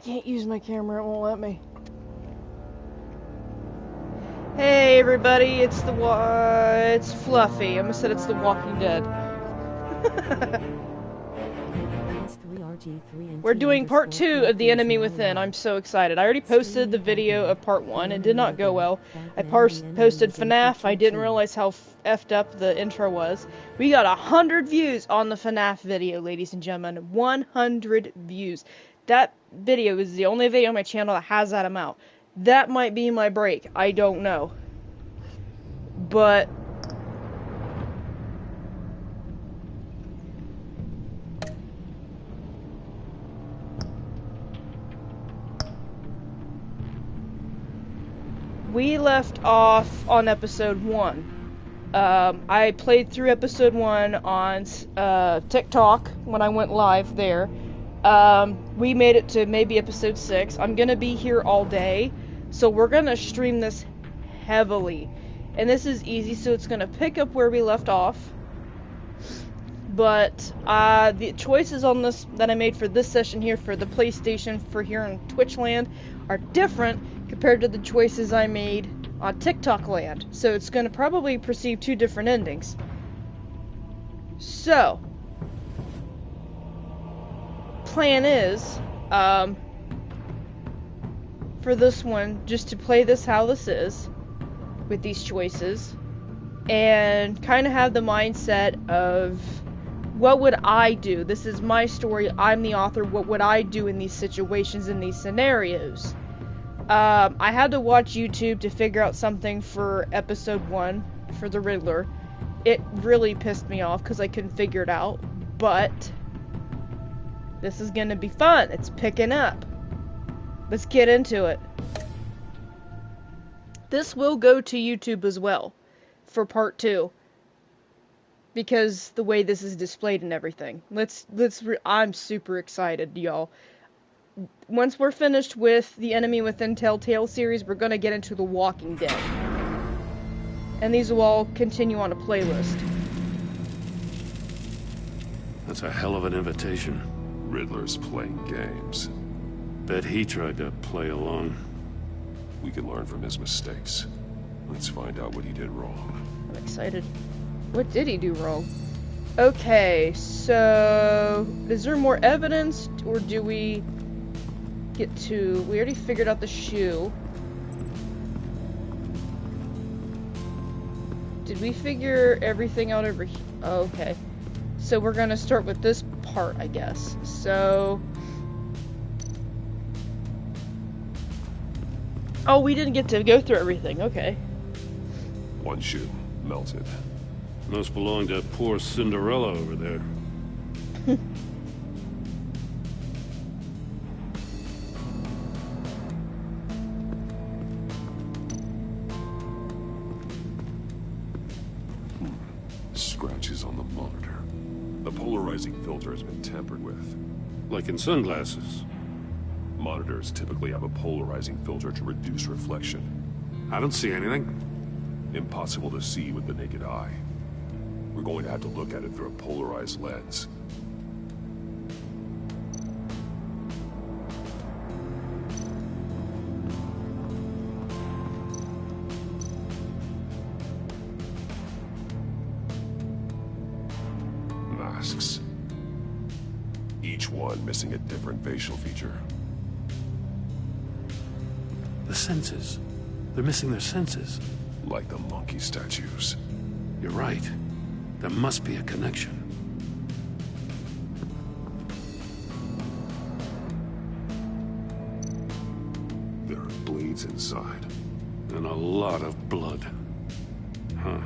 can't use my camera, it won't let me. Hey everybody, it's Fluffy. I almost said it's The Walking Dead. We're doing part 2 of The Enemy Within. I'm so excited. I already posted the video of part 1. It did not go well. I posted FNAF. I didn't realize how effed up the intro was. We got 100 views on the FNAF video, ladies and gentlemen. 100 views. That video is the only video on my channel that has that amount. That might be my break. I don't know. But we left off on episode 1. I played through episode 1 on TikTok when I went live there. We made it to maybe episode 6. I'm gonna be here all day, so we're gonna stream this heavily. And this is easy, so it's gonna pick up where we left off. But the choices on this that I made for this session here for the PlayStation for here in Twitch land are different compared to the choices I made on TikTok land. So it's gonna probably perceive 2 different endings. So plan is for this one just to play this how this is with these choices and kind of have the mindset of what would I do? This is my story, I'm the author, what would I do in these situations, in these scenarios? I had to watch YouTube to figure out something for episode 1 for the Riddler. It really pissed me off because I couldn't figure it out, but this is gonna be fun. It's picking up. Let's get into it. This will go to YouTube as well for part 2 because the way this is displayed and everything. I'm super excited, y'all. Once we're finished with the Enemy Within Telltale series, we're gonna get into The Walking Dead. And these will all continue on a playlist. That's a hell of an invitation. Riddler's playing games. Bet he tried to play along. We can learn from his mistakes. Let's find out what he did wrong. I'm excited. What did he do wrong? Okay, so is there more evidence, or do we get to... We already figured out the shoe. Did we figure everything out over here? Oh, okay. So we're gonna start with this part, I guess. So... Oh, we didn't get to go through everything. Okay. One shoe. Melted. Must belong to poor Cinderella over there. Scratches on the monitor. The polarizing filter has been tampered with. Like in sunglasses. Monitors typically have a polarizing filter to reduce reflection. I don't see anything. Impossible to see with the naked eye. We're going to have to look at it through a polarized lens. Masks. Each one missing a different facial feature. The senses. They're missing their senses. Like the monkey statues. You're right. There must be a connection. There are bleeds inside. And a lot of blood. Huh.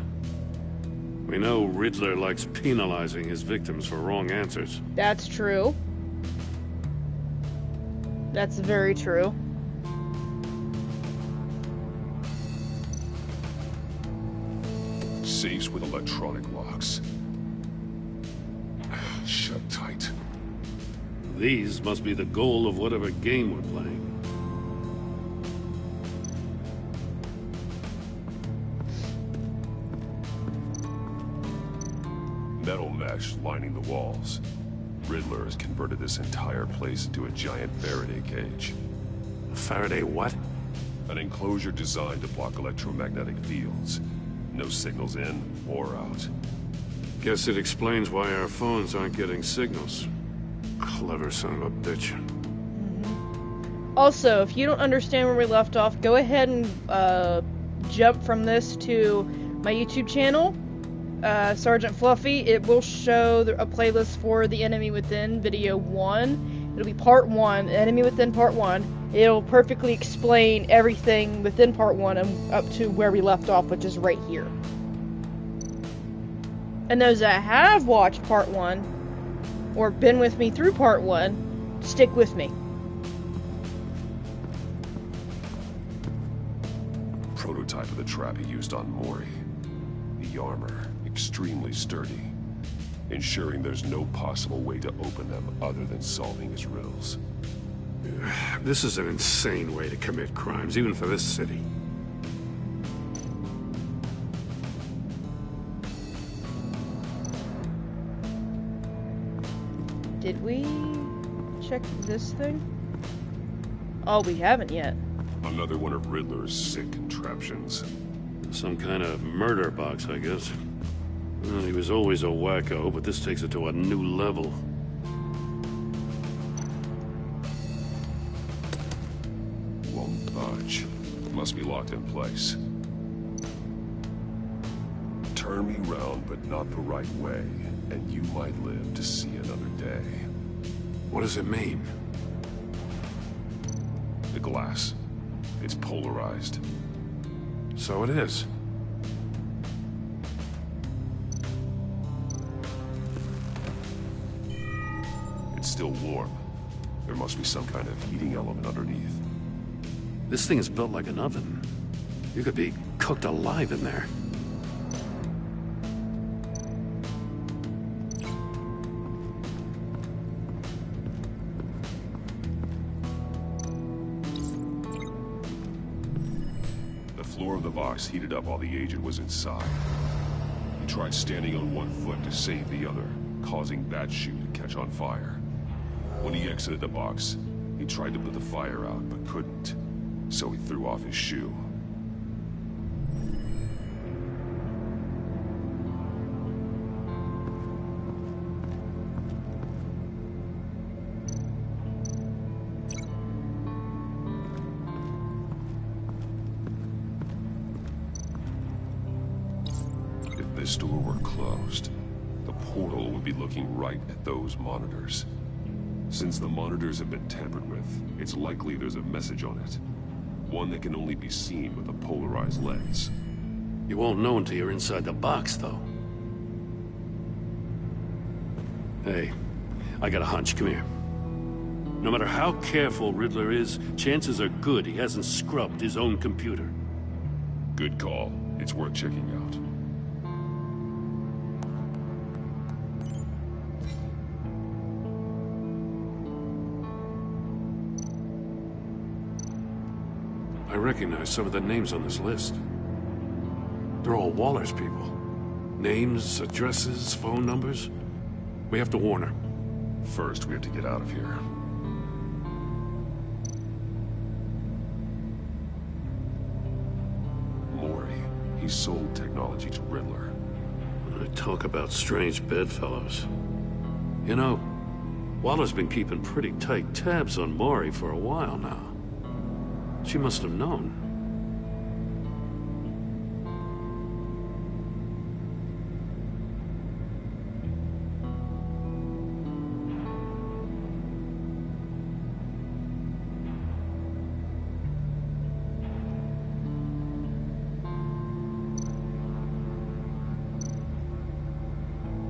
We know Riddler likes penalizing his victims for wrong answers. That's true. That's very true. Safes with electronic locks. Shut tight. These must be the goal of whatever game we're playing. Metal mesh lining the walls. Riddler has converted this entire place into a giant Faraday cage. Faraday what? An enclosure designed to block electromagnetic fields. No signals in or out. Guess it explains why our phones aren't getting signals. Clever son of a bitch. Also, if you don't understand where we left off, go ahead and jump from this to my YouTube channel, Sergeant Fluffy. It will show a playlist for the Enemy Within video 1. It'll be part 1, Enemy Within part 1. It'll perfectly explain everything within part 1 and up to where we left off, which is right here. And those that have watched part 1, or been with me through part 1, stick with me. Prototype of the trap he used on Mori. The armor, extremely sturdy, ensuring there's no possible way to open them other than solving his riddles. This is an insane way to commit crimes, even for this city. Did we check this thing? Oh, we haven't yet. Another one of Riddler's sick contraptions. Some kind of murder box, I guess. Well, he was always a wacko, but this takes it to a new level. Won't budge. Must be locked in place. Turn me round, but not the right way, and you might live to see another day. What does it mean? The glass. It's polarized. So it is. It's still warm. There must be some kind of heating element underneath. This thing is built like an oven. You could be cooked alive in there. The floor of the box heated up while the agent was inside. He tried standing on one foot to save the other, causing that shoe to catch on fire. When he exited the box, he tried to put the fire out, but couldn't. So he threw off his shoe. If this door were closed, the portal would be looking right at those monitors. Since the monitors have been tampered with, it's likely there's a message on it. One that can only be seen with a polarized lens. You won't know until you're inside the box, though. Hey, I got a hunch. Come here. No matter how careful Riddler is, chances are good he hasn't scrubbed his own computer. Good call. It's worth checking out. I recognize some of the names on this list. They're all Waller's people. Names, addresses, phone numbers. We have to warn her. First, we have to get out of here. Mori. He sold technology to Riddler. I talk about strange bedfellows. You know, Waller's been keeping pretty tight tabs on Mori for a while now. She must have known.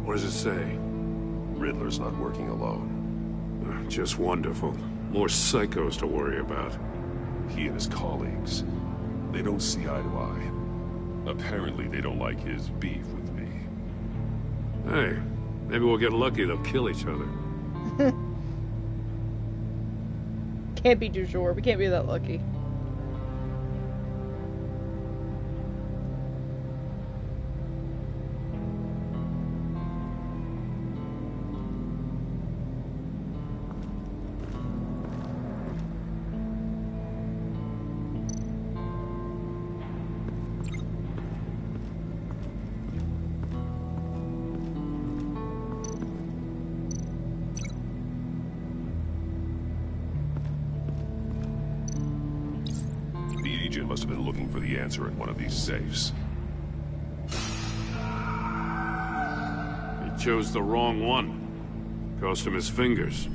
What does it say? Riddler's not working alone. Just wonderful. More psychos to worry about. He and his colleagues, they don't see eye to eye. Apparently, they don't like his beef with me. Hey, maybe we'll get lucky they'll kill each other. Can't be too sure. We can't be that lucky. agent must have been looking for the answer in one of these safes. He chose the wrong one. Cost him his fingers.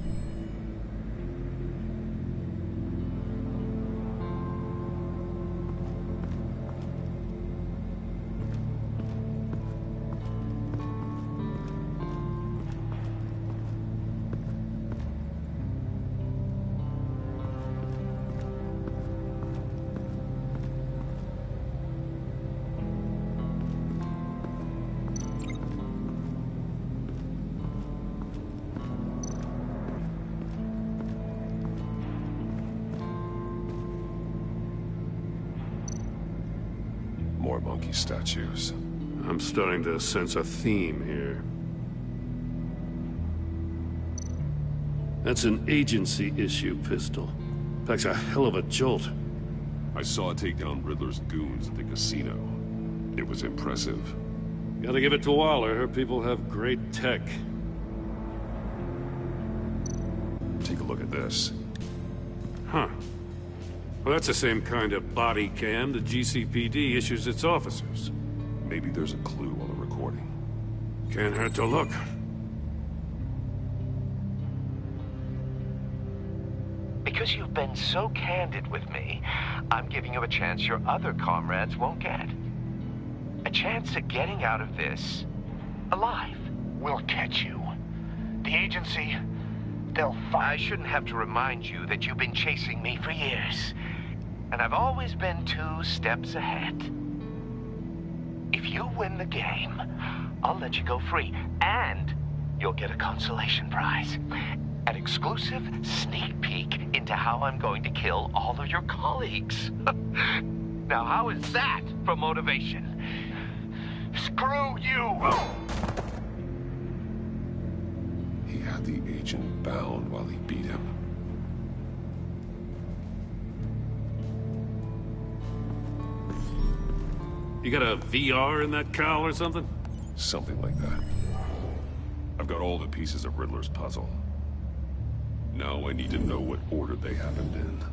More monkey statues. I'm starting to sense a theme here. That's an agency issue pistol. Packs a hell of a jolt. I saw it take down Riddler's goons at the casino. It was impressive. Gotta give it to Waller. Her people have great tech. Take a look at this. Huh. Well, that's the same kind of body cam the GCPD issues its officers. Maybe there's a clue on the recording. Can't hurt to look. Because you've been so candid with me, I'm giving you a chance your other comrades won't get. A chance at getting out of this alive. We'll catch you. The agency, they'll find... I shouldn't have to remind you that you've been chasing me for years. And I've always been 2 steps ahead. If you win the game, I'll let you go free. And you'll get a consolation prize. An exclusive sneak peek into how I'm going to kill all of your colleagues. Now, how is that for motivation? Screw you! He had the agent bound while he beat him. You got a VR in that cowl or something? Something like that. I've got all the pieces of Riddler's puzzle. Now I need to know what order they happened in.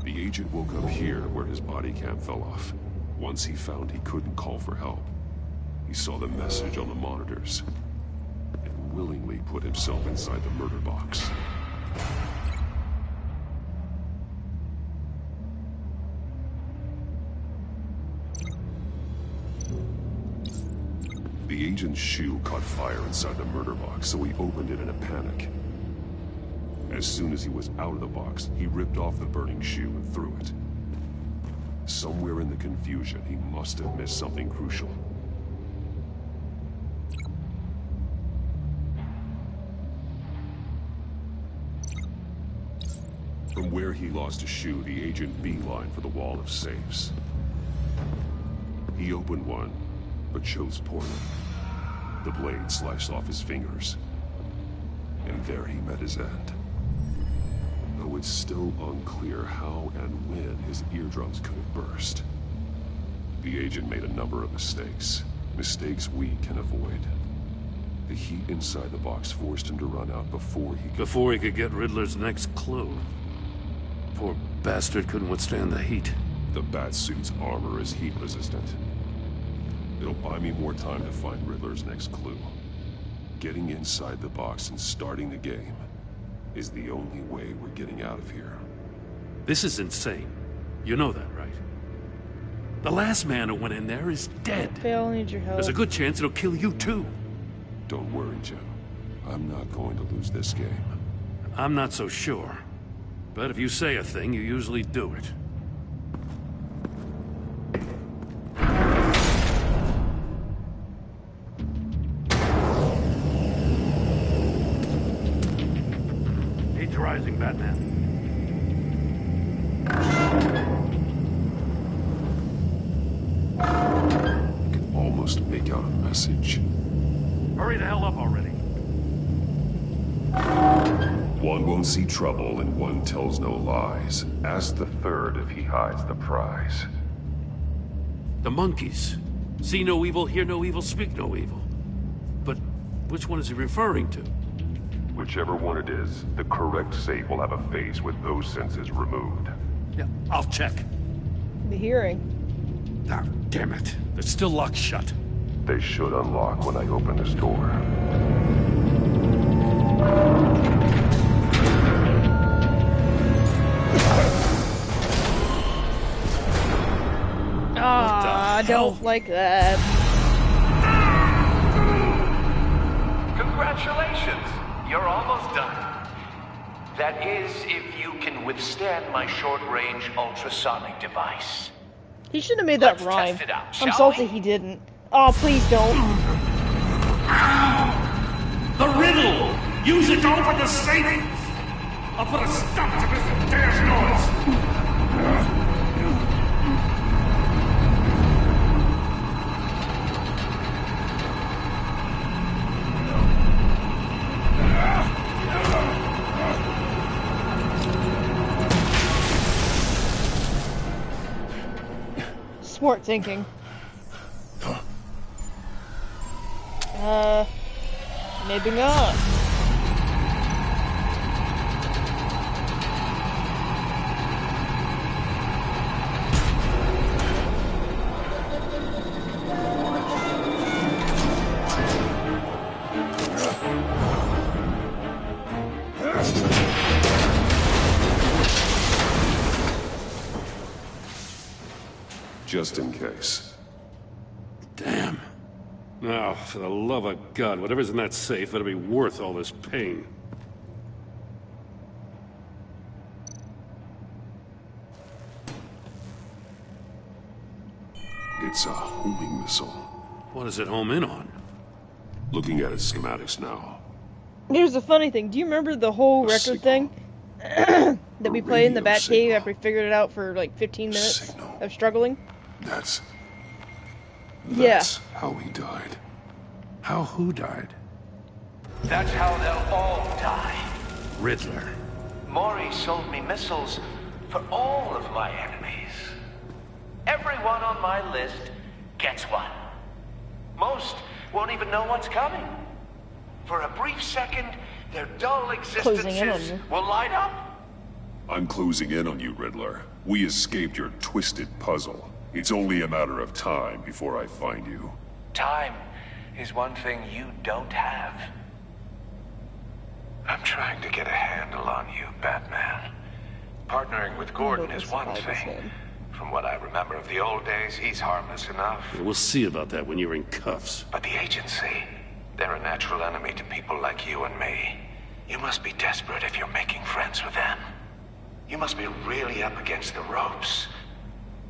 The agent woke up here where his body cam fell off. Once he found he couldn't call for help, he saw the message on the monitors and willingly put himself inside the murder box. The agent's shoe caught fire inside the murder box, so he opened it in a panic. As soon as he was out of the box, he ripped off the burning shoe and threw it. Somewhere in the confusion, he must have missed something crucial. From where he lost a shoe, the agent beelined for the wall of safes. He opened one, but chose poorly. The blade sliced off his fingers. And there he met his end. Though it's still unclear how and when his eardrums could have burst. The agent made a number of mistakes. Mistakes we can avoid. The heat inside the box forced him to run out before he could get Riddler's next clue. Poor bastard couldn't withstand the heat. The Batsuit's armor is heat resistant. It'll buy me more time to find Riddler's next clue. Getting inside the box and starting the game is the only way we're getting out of here. This is insane. You know that, right? The last man who went in there is dead. Phil, I need your help. There's a good chance it'll kill you too. Don't worry, Jim. I'm not going to lose this game. I'm not so sure. But if you say a thing, you usually do it. Heat's rising, Batman. I can almost make out a message. Hurry the hell up already. One won't see trouble and one tells no lies. Ask the third if he hides the prize. The monkeys. See no evil, hear no evil, speak no evil. But which one is he referring to? Whichever one it is, the correct safe will have a face with those senses removed. Yeah, I'll check. The hearing. Ah, damn it. They're still locked shut. They should unlock when I open this door. Ah, I don't like that. Congratulations! You're almost done. That is, if you can withstand my short-range ultrasonic device. He shouldn't have made that Let's rhyme. test it out, I'm shall salty we? he didn't. Oh, please don't. The riddle! Use it to open the safe! I'll put a stop to this damn noise! Smart thinking. Maybe not. Just in case. Damn. Now, for the love of God, whatever's in that safe better be worth all this pain. It's a homing missile. What does it home in on? Looking at its schematics now. Here's the funny thing. Do you remember the whole A record signal. thing that we A played in the radio Bat Cave signal. after we figured it out for like 15 minutes Signal. of struggling? That's Yeah. how he died. How who died? That's how they'll all die. Riddler. Maury sold me missiles for all of my enemies. Everyone on my list gets one. Most won't even know what's coming. For a brief second, their dull Closing in on existences you. will light up. I'm closing in on you, Riddler. We escaped your twisted puzzle. It's only a matter of time before I find you. Time is one thing you don't have. I'm trying to get a handle on you, Batman. Partnering with Gordon is one thing. From what I remember of the old days, he's harmless enough. We'll see about that when you're in cuffs. But the agency, they're a natural enemy to people like you and me. You must be desperate if you're making friends with them. You must be really up against the ropes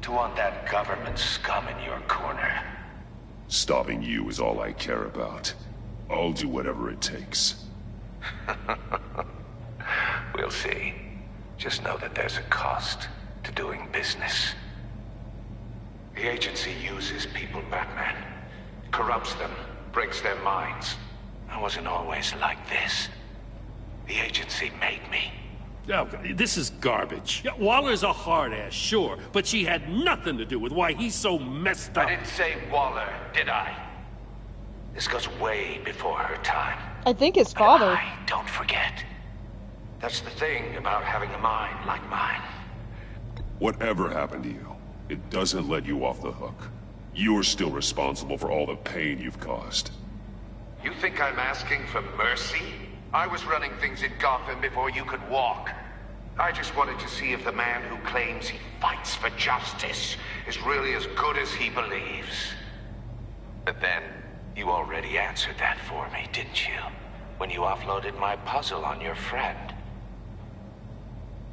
to want that government scum in your corner. Stopping you is all I care about. I'll do whatever it takes. We'll see. Just know that there's a cost to doing business. The agency uses people, Batman. Corrupts them, breaks their minds. I wasn't always like this. The agency made me. Oh, this is garbage. Yeah, Waller's a hard ass, sure, but she had nothing to do with why he's so messed up. I didn't say Waller, did I? This goes way before her time. I think his But father. I don't forget. That's the thing about having a mind like mine. Whatever happened to you, it doesn't let you off the hook. You're still responsible for all the pain you've caused. You think I'm asking for mercy? I was running things in Gotham before you could walk. I just wanted to see if the man who claims he fights for justice is really as good as he believes. But then, you already answered that for me, didn't you? When you offloaded my puzzle on your friend.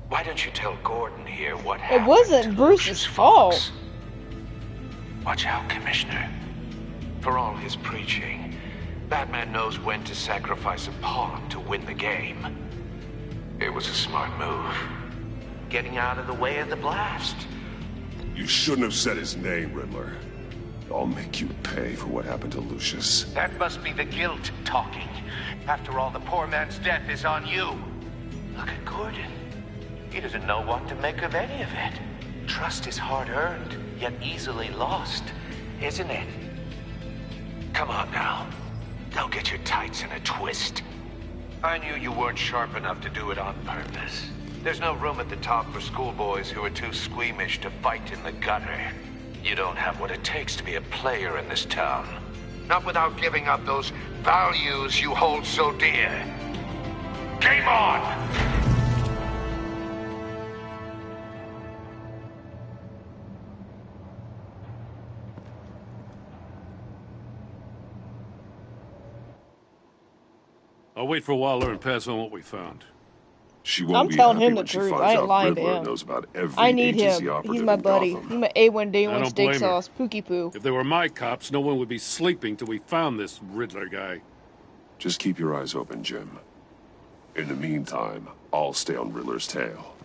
Why don't you tell Gordon here what happened? It wasn't to Bruce's Lucius fault. Fox? Watch out, Commissioner. For all his preaching, Batman knows when to sacrifice a pawn to win the game. It was a smart move. Getting out of the way of the blast. You shouldn't have said his name, Riddler. I'll make you pay for what happened to Lucius. That must be the guilt talking. After all, the poor man's death is on you. Look at Gordon. He doesn't know what to make of any of it. Trust is hard-earned, yet easily lost, isn't it? Come on now. Don't get your tights in a twist. I knew you weren't sharp enough to do it on purpose. There's no room at the top for schoolboys who are too squeamish to fight in the gutter. You don't have what it takes to be a player in this town. Not without giving up those values you hold so dear. Game on! I'll wait for Waller and pass on what we found. She won't I'm be telling happy him the when she truth. finds I ain't out lying to Riddler him. knows about every I need agency him. operative He's my in buddy. Gotham. He's my A1 day I one don't steak blame her. sauce, Pookie Poo. If they were my cops, no one would be sleeping till we found this Riddler guy. Just keep your eyes open, Jim. In the meantime, I'll stay on Riddler's tail.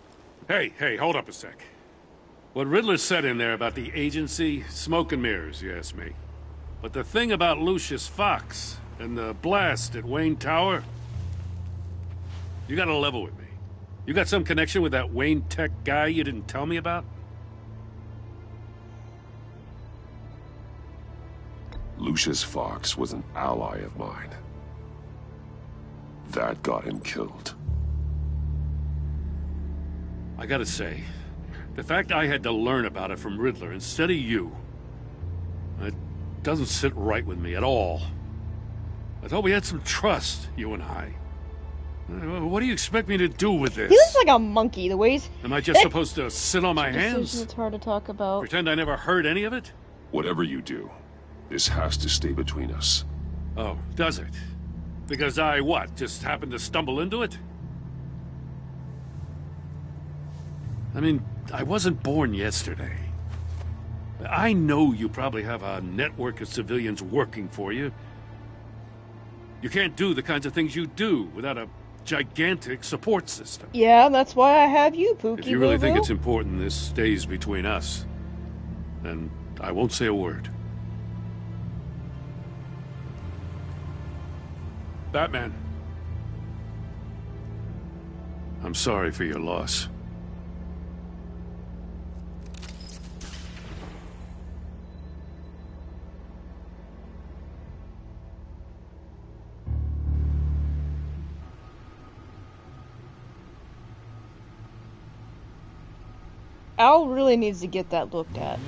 Hey, hold up a sec. What Riddler said in there about the agency, smoke and mirrors, you ask me. But the thing about Lucius Fox and the blast at Wayne Tower, you gotta level with me. You got some connection with that Wayne Tech guy you didn't tell me about? Lucius Fox was an ally of mine. That got him killed. I gotta say, the fact I had to learn about it from Riddler instead of you, it doesn't sit right with me at all. I thought we had some trust, you and I. What do you expect me to do with this? He looks like a monkey, the way he's... Am I just supposed to sit on my hands? It's hard to talk about. Pretend I never heard any of it? Whatever you do, this has to stay between us. Oh, does it? Because I, what, just happened to stumble into it? I mean, I wasn't born yesterday. I know you probably have a network of civilians working for you. You can't do the kinds of things you do without a gigantic support system. Yeah, that's why I have you, Pookie. If you really think Boo-Boo. it's important this stays between us, then I won't say a word. Batman. I'm sorry for your loss. Al really needs to get that looked at.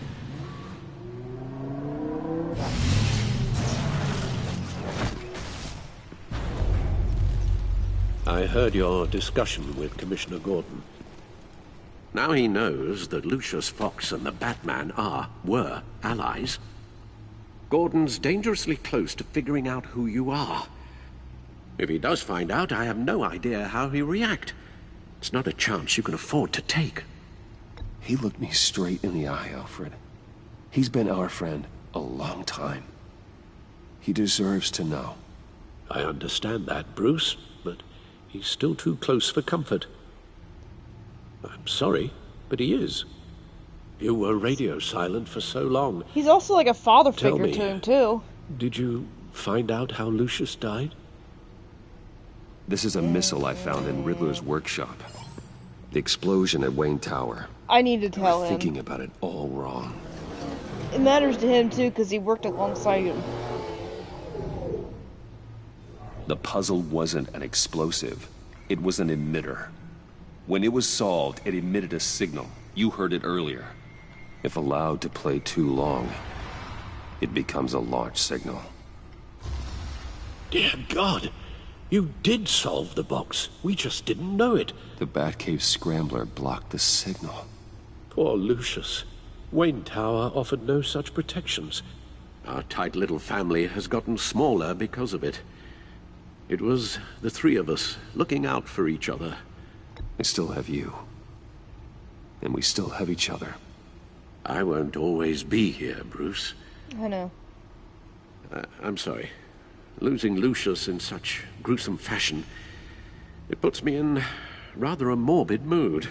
I heard your discussion with Commissioner Gordon. Now he knows that Lucius Fox and the Batman were allies. Gordon's dangerously close to figuring out who you are. If he does find out, I have no idea how he'll react. It's not a chance you can afford to take. He looked me straight in the eye, Alfred. He's been our friend a long time. He deserves to know. I understand that, Bruce, but he's still too close for comfort. I'm sorry, but he is. You were radio silent for so long. He's also like a father Tell figure me, to him, too. Did you find out how Lucius died? This is a missile I found in Riddler's workshop. The explosion at Wayne Tower. I need to tell We're him. thinking about it all wrong. It matters to him, too, because he worked alongside him. The puzzle wasn't an explosive. It was an emitter. When it was solved, it emitted a signal. You heard it earlier. If allowed to play too long, it becomes a launch signal. Dear God, you did solve the box. We just didn't know it. The Batcave scrambler blocked the signal. Poor Lucius. Wayne Tower offered no such protections. Our tight little family has gotten smaller because of it. It was the three of us looking out for each other. I still have you. And we still have each other. I won't always be here, Bruce. I know. I'm sorry. Losing Lucius in such gruesome fashion, it puts me in rather a morbid mood.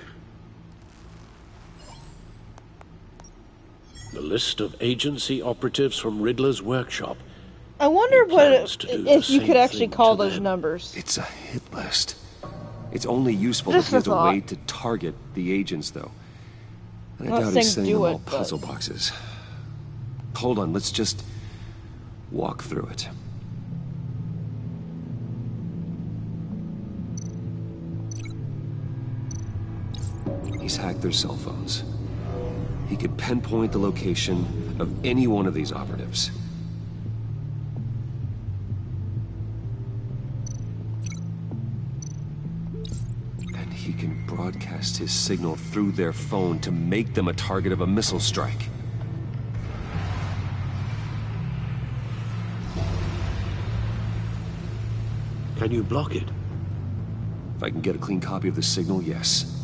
The list of agency operatives from Riddler's workshop. I wonder He plans what to do the if you same could actually thing call to those them. numbers. It's a hit list. It's only useful Just if there's a a thought. way to target the agents, though. I not doubt saying he's sending do them all it, but- puzzle boxes. Hold on, let's just walk through it. He's hacked their cell phones. He could pinpoint the location of any one of these operatives. And he can broadcast his signal through their phone to make them a target of a missile strike. Can you block it? If I can get a clean copy of the signal, yes.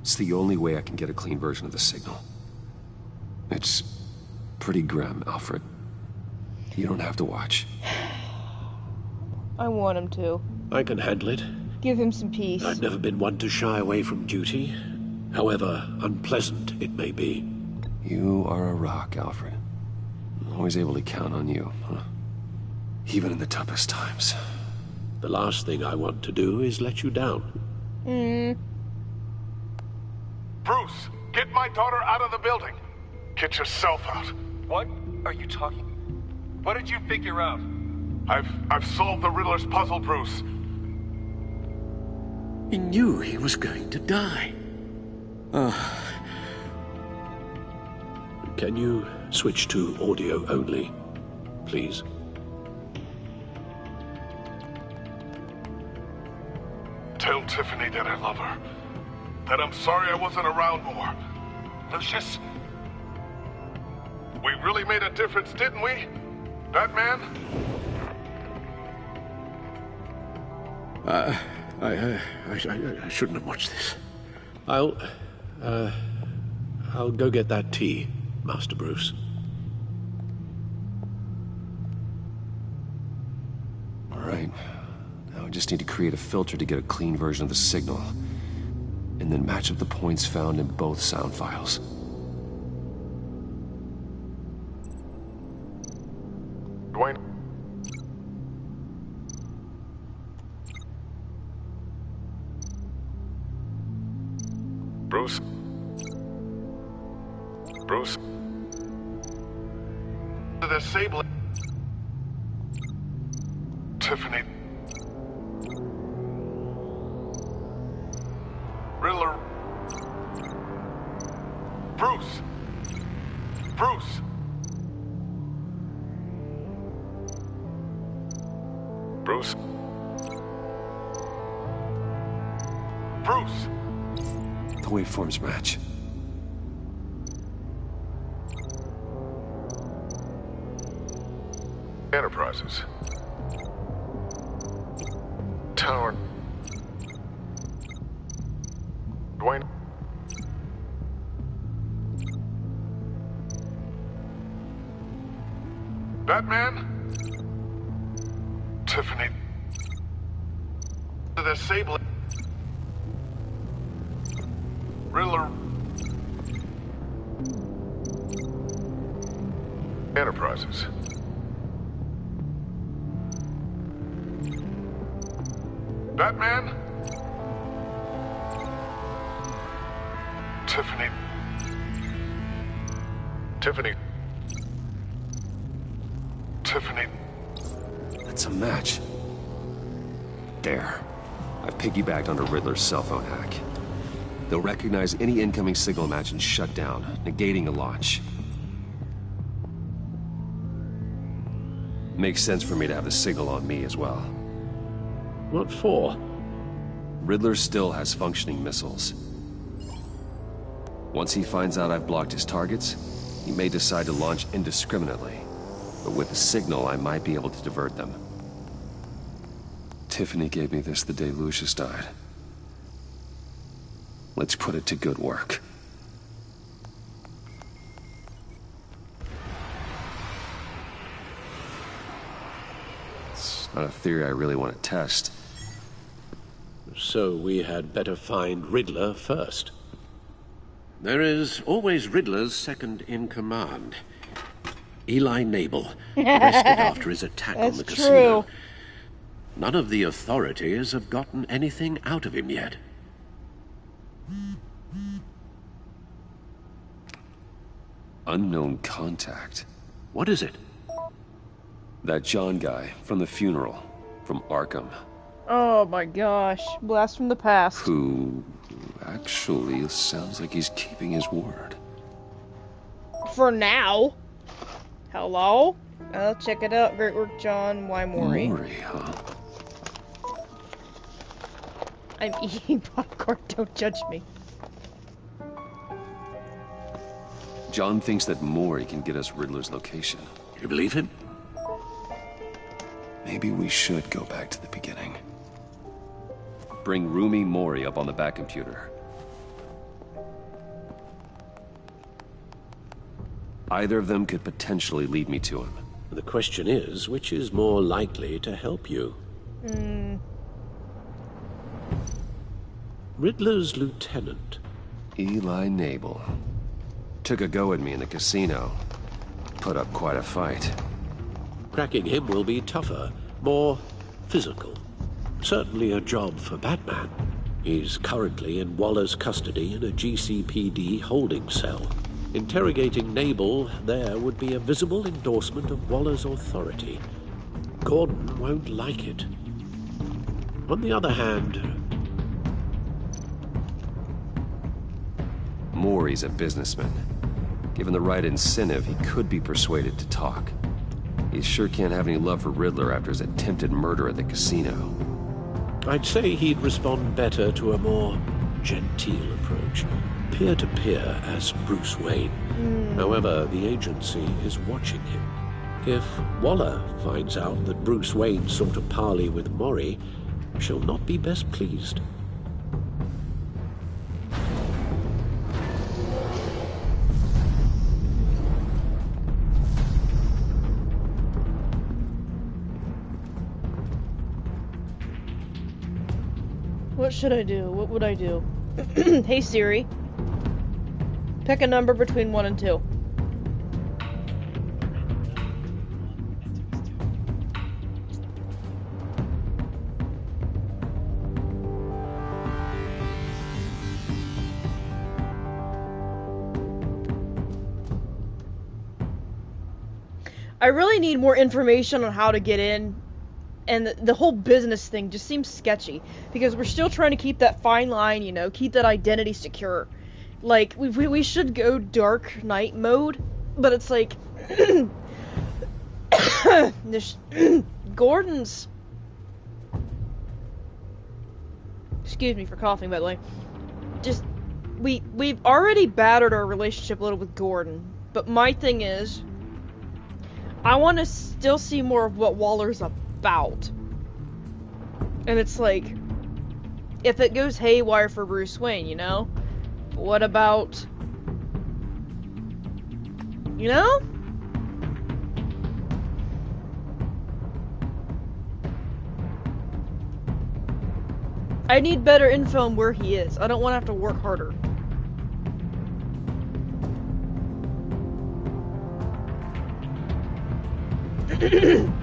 It's the only way I can get a clean version of the signal. It's pretty grim, Alfred. You don't have to watch. I want him to. I can handle it. Give him some peace. I've never been one to shy away from duty, however unpleasant it may be. You are a rock, Alfred. I'm always able to count on you, huh? Even in the toughest times. The last thing I want to do is let you down. Bruce, get my daughter out of the building. Get yourself out. What are you talking? What did you figure out? I've solved the Riddler's puzzle, Bruce. He knew he was going to die. Can you switch to audio only, please? Tell Tiffany that I love her. That I'm sorry I wasn't around more. Lucius, we really made a difference, didn't we? Batman? I shouldn't have watched this. I'll go get that tea, Master Bruce. All right. Now I just need to create a filter to get a clean version of the signal. And then match up the points found in both sound files. Dwayne? Bruce? Bruce? The disabling... Tiffany... Riddler... Bruce! Bruce! Bruce? Bruce! The waveforms match. Enterprises. Tower. Dwayne. Batman? Tiffany. The disabling. Riddler. Enterprises. Batman? Tiffany. Tiffany. Tiffany. That's a match. There. I've piggybacked onto Riddler's cell phone hack. They'll recognize any incoming signal match and shut down, negating a launch. Makes sense for me to have the signal on me as well. What for? Riddler still has functioning missiles. Once he finds out I've blocked his targets, he may decide to launch indiscriminately. But with the signal, I might be able to divert them. Tiffany gave me this the day Lucius died. Let's put it to good work. It's not a theory I really want to test. So we had better find Riddler first. There is always Riddler's second in command. Eli Nabel, arrested after his attack on the casino. True. None of the authorities have gotten anything out of him yet. Unknown contact. What is it? That John guy from the funeral, from Arkham. Oh my gosh. Blast from the past. Who actually sounds like he's keeping his word. For now. Hello? I'll check it out. Great work, John. Why Maury? Maury, huh? I'm eating popcorn. Don't judge me. John thinks that Maury can get us Riddler's location. You believe him? Maybe we should go back to the beginning. Bring Rumi Mori up on the back computer. Either of them could potentially lead me to him. The question is, which is more likely to help you? Riddler's lieutenant. Eli Nabel. Took a go at me in the casino. Put up quite a fight. Cracking him will be tougher, more physical. Certainly a job for Batman. He's currently in Waller's custody in a GCPD holding cell. Interrogating Nabel there would be a visible endorsement of Waller's authority. Gordon won't like it. On the other hand... Maury's a businessman. Given the right incentive, he could be persuaded to talk. He sure can't have any love for Riddler after his attempted murder at the casino. I'd say he'd respond better to a more genteel approach. Peer-to-peer as Bruce Wayne. However, the agency is watching him. If Waller finds out that Bruce Wayne sought a parley with Mori, she'll not be best pleased. What should I do? What would I do? Hey Siri. Pick a number between 1 and 2. I really need more information on how to get in, and the whole business thing just seems sketchy, because we're still trying to keep that fine line, you know, keep that identity secure. Like, we should go Dark Knight mode, but it's like, Gordon's, excuse me for coughing, by the way, just, we've already battered our relationship a little with Gordon, but my thing is, I want to still see more of what Waller's about. And it's like, if it goes haywire for Bruce Wayne, you know? What about... You know? I need better info on where he is. I don't want to have to work harder.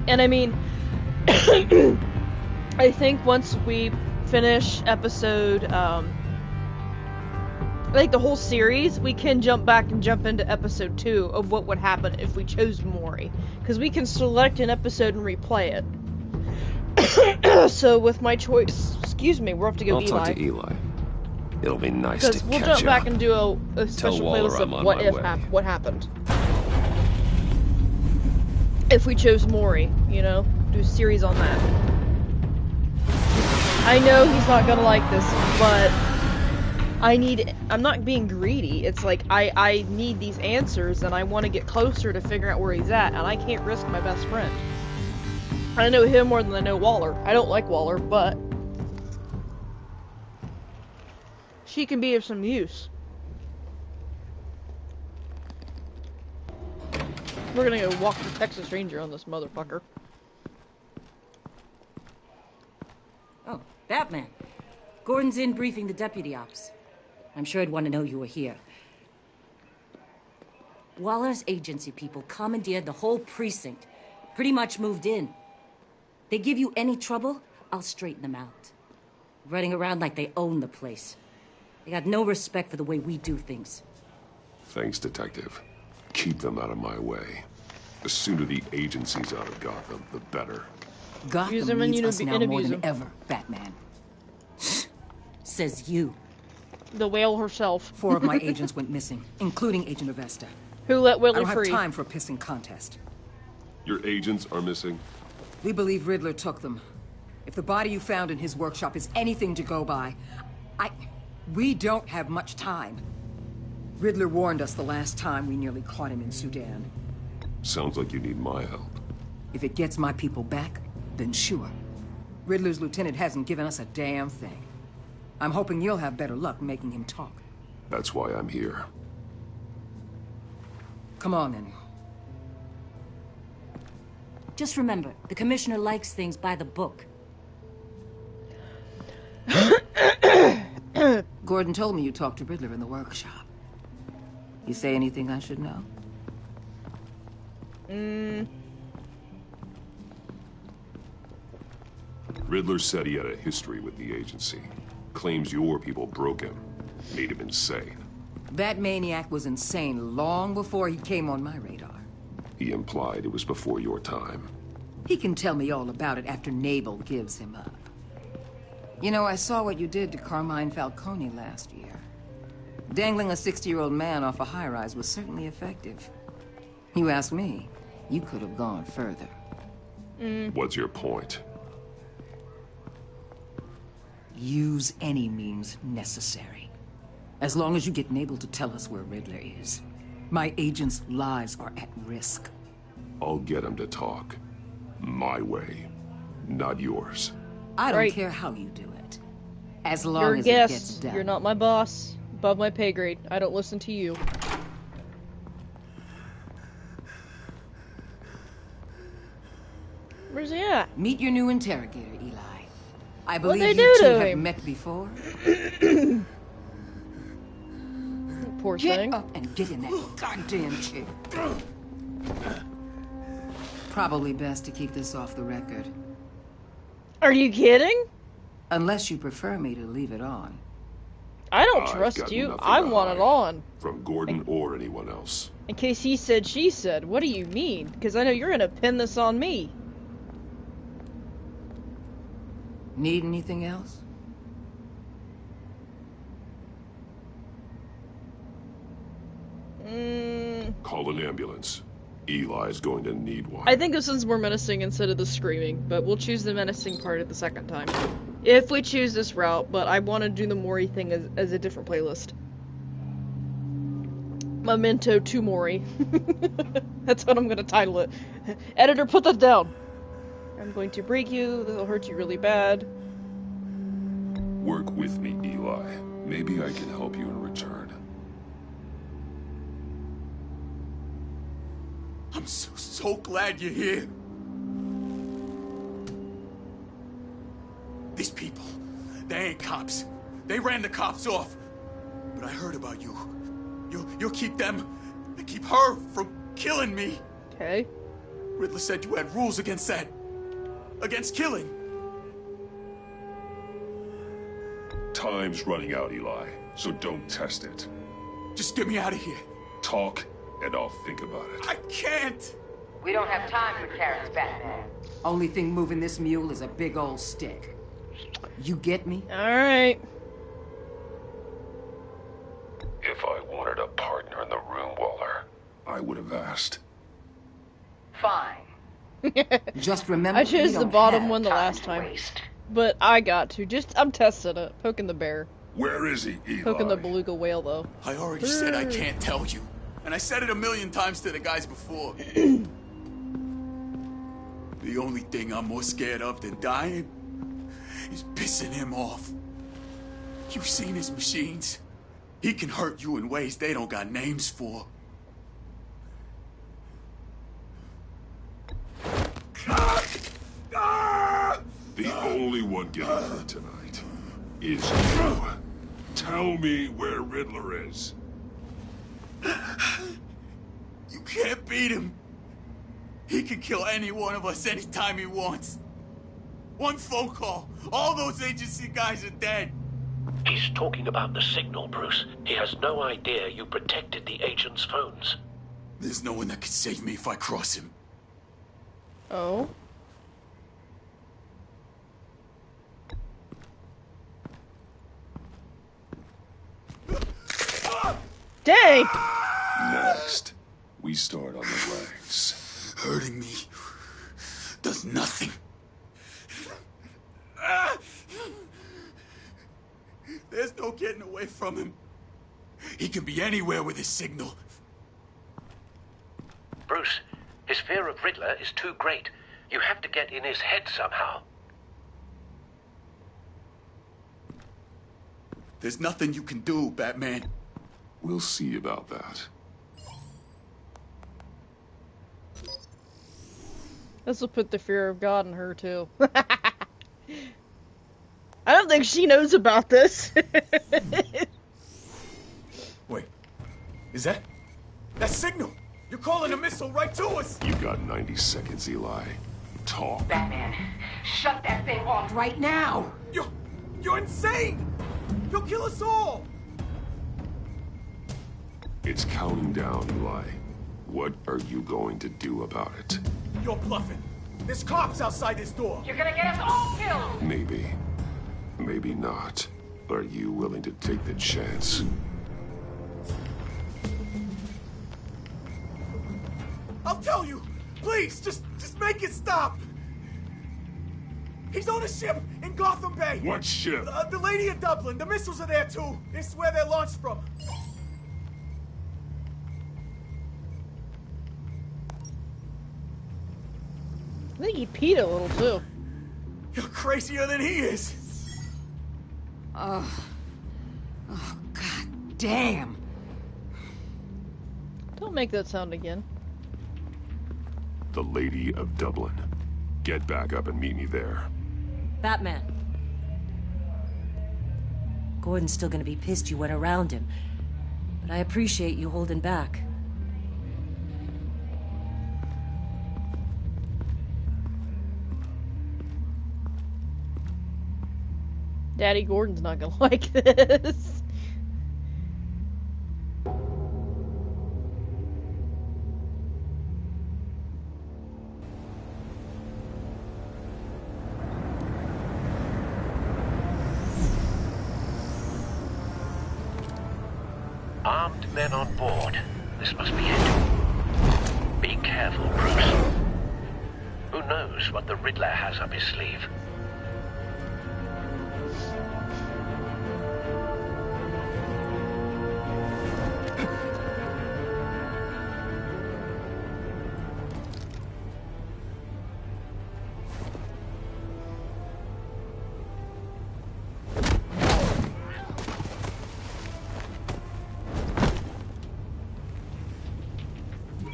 And I mean, I think once we finish episode, like the whole series, we can jump back and jump into episode 2 of what would happen if we chose Mori. Because we can select an episode and replay it. So with my choice, excuse me, we're off to go Eli. I'll talk to Eli. It'll be nice to catch up. Because we'll jump back and do a special playlist of what happened. If we chose Mori, you know, do a series on that. I know he's not gonna like this, but I'm not being greedy. It's like, I need these answers, and I want to get closer to figuring out where he's at, and I can't risk my best friend. I know him more than I know Waller. I don't like Waller, but she can be of some use. We're gonna go walk the Texas Ranger on this motherfucker. Oh, Batman. Gordon's in briefing the deputy ops. I'm sure I'd want to know you were here. Waller's agency people commandeered the whole precinct. Pretty much moved in. They give you any trouble, I'll straighten them out. Running around like they own the place. They got no respect for the way we do things. Thanks, Detective. Keep them out of my way. The sooner the agency's out of Gotham, the better. Gotham needs us now more than ever, Batman. Says you. The whale herself. 4 of my agents went missing, including Agent Avesta. Who let Willie free? I don't free? have time for a pissing contest. Your agents are missing? We believe Riddler took them. If the body you found in his workshop is anything to go by, we don't have much time. Riddler warned us the last time we nearly caught him in Sudan. Sounds like you need my help. If it gets my people back, then sure. Riddler's lieutenant hasn't given us a damn thing. I'm hoping you'll have better luck making him talk. That's why I'm here. Come on, then. Just remember, the commissioner likes things by the book. Gordon told me you talked to Riddler in the workshop. You say anything I should know? Riddler said he had a history with the agency. Claims your people broke him. Made him insane. That maniac was insane long before he came on my radar. He implied it was before your time. He can tell me all about it after Nabel gives him up. You know, I saw what you did to Carmine Falcone last year. Dangling a 60-year-old man off a high-rise was certainly effective. You ask me, you could have gone further. What's your point? Use any means necessary. As long as you get Nabel to tell us where Riddler is. My agents' lives are at risk. I'll get him to talk. My way, not yours. I don't care how you do it. As long You're a as it gets guest. done. You're not my boss. Above my pay grade. I don't listen to you. Where's he at? Meet your new interrogator, Eli. I What'd believe they you do two to have him? met before. Poor Get thing. up and get in that goddamn chair. Probably best to keep this off the record. Are you kidding? Unless you prefer me to leave it on. I don't I've trust got you. nothing I to want it hide. on. From Gordon or anyone else. In case he said, she said. What do you mean? Because I know you're gonna pin this on me. Need anything else? Call an ambulance. Eli's going to need one. I think this one's more menacing instead of the screaming, but we'll choose the menacing part at the second time. If we choose this route, but I want to do the Mori thing as a different playlist. Memento to Mori. That's what I'm going to title it. Editor, put that down. I'm going to break you. This will hurt you really bad. Work with me, Eli. Maybe I can help you in return. I'm so glad you're here. These people, they ain't cops. They ran the cops off. But I heard about you. You'll keep them and keep her from killing me. Okay. Riddler said you had rules against that. Against killing. Time's running out, Eli, so don't test it. Just get me out of here. Talk, and I'll think about it. I can't. We don't have time for carrots, Batman. Only thing moving this mule is a big old stick. You get me? Alright. If I wanted a partner in the room, Waller, I would have asked. Fine. Just remember, I chose we the don't bottom have one the time last to time. waste. But I got to. I'm testing it. Poking the bear. Where is he, Eli? Poking the beluga whale, though. I already said I can't tell you. And I said it a million times to the guys before. The only thing I'm more scared of than dying is pissing him off. You've seen his machines. He can hurt you in ways they don't got names for. The only one getting hurt tonight. is true. Tell me where Riddler is. You can't beat him. He can kill any one of us anytime he wants. One phone call, all those agency guys are dead. He's talking about the signal, Bruce. He has no idea you protected the agent's phones. There's no one that can save me if I cross him. Oh? Dang! Next, we start on the legs. Hurting me does nothing. There's no getting away from him. He can be anywhere with his signal. Bruce, his fear of Riddler is too great. You have to get in his head somehow. There's nothing you can do, Batman. We'll see about that. This will put the fear of God in her, too. I don't think she knows about this. Wait, is that signal? You're calling a missile right to us! You got 90 seconds, Eli. Talk. Batman, shut that thing off right now! You're insane! You'll kill us all! It's counting down, Eli. What are you going to do about it? You're bluffing. There's cops outside this door. You're gonna get us all killed! Maybe. Maybe not. Are you willing to take the chance? I'll tell you! Please, just make it stop! He's on a ship in Gotham Bay! What ship? The Lady of Dublin. The missiles are there, too. It's where they're launched from. I think he peed a little, too. You're crazier than he is! Oh, god damn! Don't make that sound again. The Lady of Dublin. Get back up and meet me there. Batman. Gordon's still gonna be pissed you went around him. But I appreciate you holding back. Daddy Gordon's not gonna like this. Armed men on board. This must be it. Be careful, Bruce. Who knows what the Riddler has up his sleeve?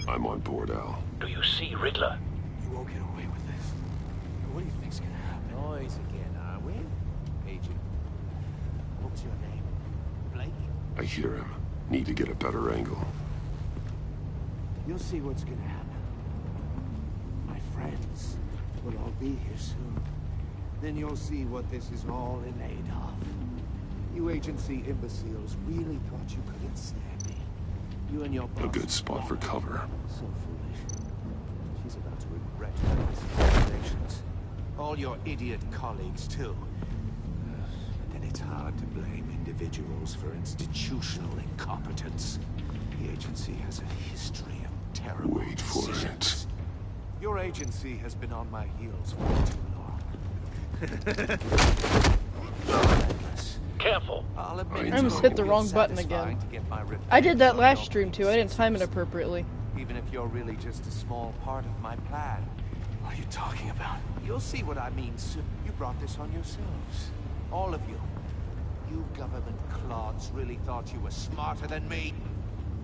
I'm on board, Al. Do you see Riddler? You won't get away with this. What do you think's gonna happen? Noise again, are we? Agent. What was your name? Blake? I hear him. Need to get a better angle. You'll see what's gonna happen. My friends will all be here soon. Then you'll see what this is all in aid of. You agency imbeciles really thought you could ensnare me. You and your boss. A good spot for cover. So foolish. She's about to regret her miscalculations. All your idiot colleagues, too. But then it's hard to blame individuals for institutional incompetence. The agency has a history of terrible Wait for decisions. Your agency has been on my heels for too long. Careful. I almost hit the wrong button again. I did that last stream too. I didn't time it appropriately. Even if you're really just a small part of my plan. What are you talking about? You'll see what I mean soon. You brought this on yourselves. All of you. You government clods really thought you were smarter than me.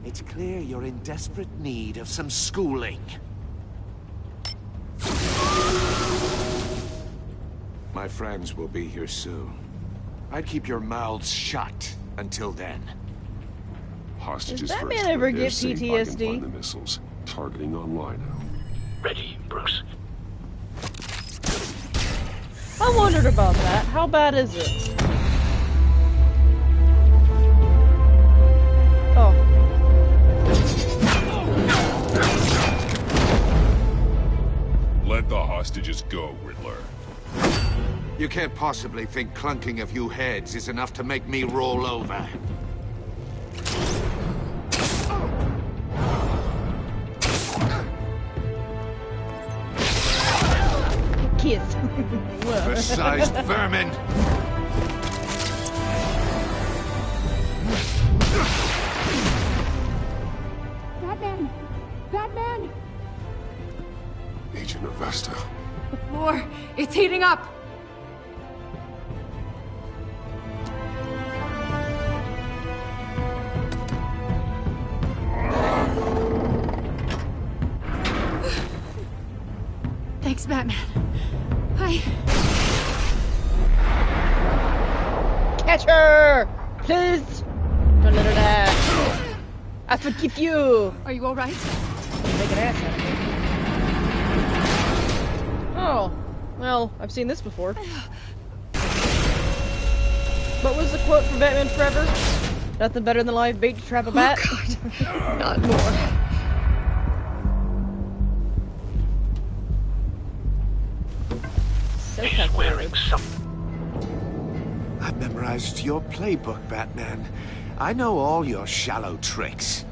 It's clear you're in desperate need of some schooling. My friends will be here soon. I'd keep your mouths shut until then. Hostages Does first. Batman ever When they're get safe, I can PTSD? find the missiles. Targeting online. Ready, Bruce. I wondered about that. How bad is it? Oh. Let the hostages go, Riddler. You can't possibly think clunking a few heads is enough to make me roll over. Kiss. Precise vermin! Batman! Batman! Agent Avesta. The floor, it's heating up! Thanks, Batman. Catch her! Please! Don't let her die. I forgive you! Are you alright? Make an ass out of me. Oh. Well, I've seen this before. What was the quote from Batman Forever? Nothing better than live bait to trap a bat? God. Not more. So He's wearing some. I've memorized your playbook, Batman. I know all your shallow tricks.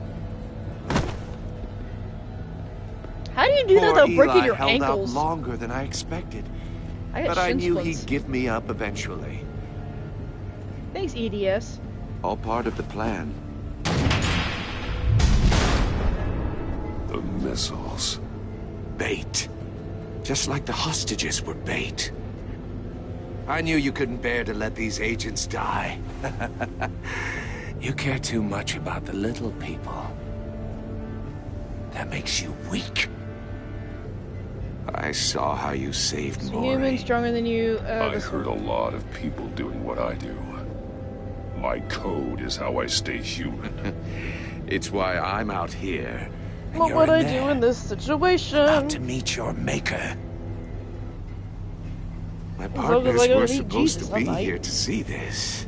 How do you do that Poor without breaking Eli your held ankles? out longer than I expected. I got But I shin knew splints. he'd give me up eventually. Thanks, EDS. All part of the plan. The missiles. Bait. Just like the hostages were bait. I knew you couldn't bear to let these agents die. You care too much about the little people. That makes you weak. I saw how you saved So Maury. human, stronger than you. I heard a lot of people doing what I do. My code is how I stay human. It's why I'm out here. And What you're would in I there, do in this situation? about to meet your maker. My As long as partners I go were meet supposed Jesus, to I be might. here to see this.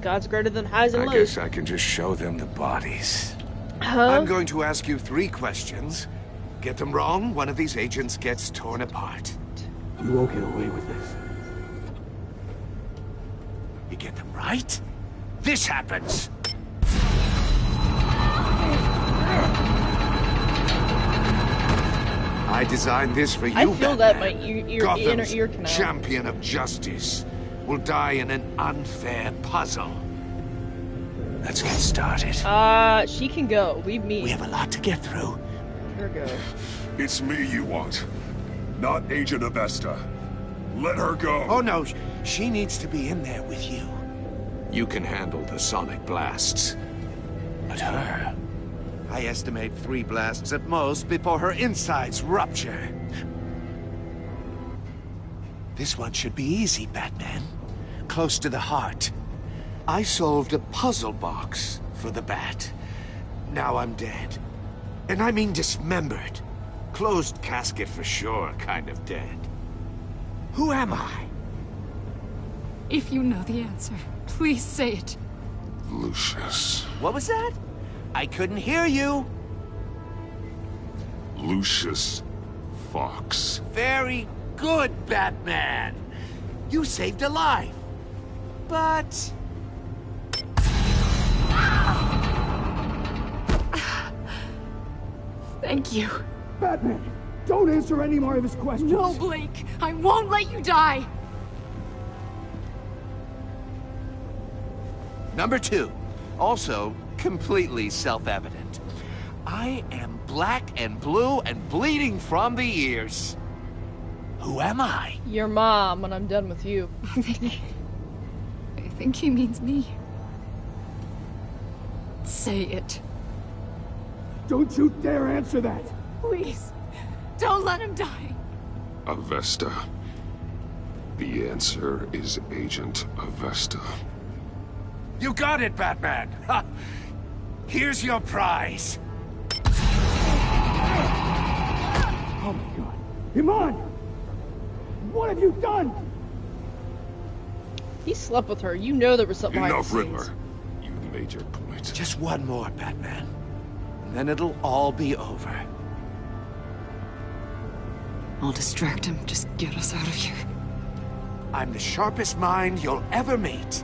God's greater than highs and I lows. guess I can just show them the bodies. Huh? I'm going to ask you 3 questions. Get them wrong, one of these agents gets torn apart. You won't get away with this. You get them right, this happens. I designed this for you, I feel that Batman. my inner Gotham's ear canal. champion of justice will die in an unfair puzzle. Let's get started. She can go. Leave me. We have a lot to get through. Here we go. It's me you want, not Agent Avesta. Let her go. Oh no, she needs to be in there with you. You can handle the sonic blasts. But her... I estimate 3 blasts at most before her insides rupture. This one should be easy, Batman. Close to the heart. I solved a puzzle box for the Bat. Now I'm dead. And I mean dismembered. Closed casket for sure, kind of dead. Who am I? If you know the answer, please say it. Lucius. What was that? I couldn't hear you. Lucius Fox. Very good, Batman. You saved a life. But... Thank you. Batman, don't answer any more of his questions. No, Blake. I won't let you die. Number 2. Also, completely self-evident. I am black and blue and bleeding from the ears. Who am I? Your mom when I'm done with you. I think he means me. Say it. Don't you dare answer that. Please. Don't let him die. Avesta. The answer is Agent Avesta. You got it, Batman! Ha! Here's your prize! Oh my god. Iman! What have you done? He slept with her. You know there was something behind Enough, the scenes. Riddler. You've made your point. Just one more, Batman. And then it'll all be over. I'll distract him. Just get us out of here. I'm the sharpest mind you'll ever meet.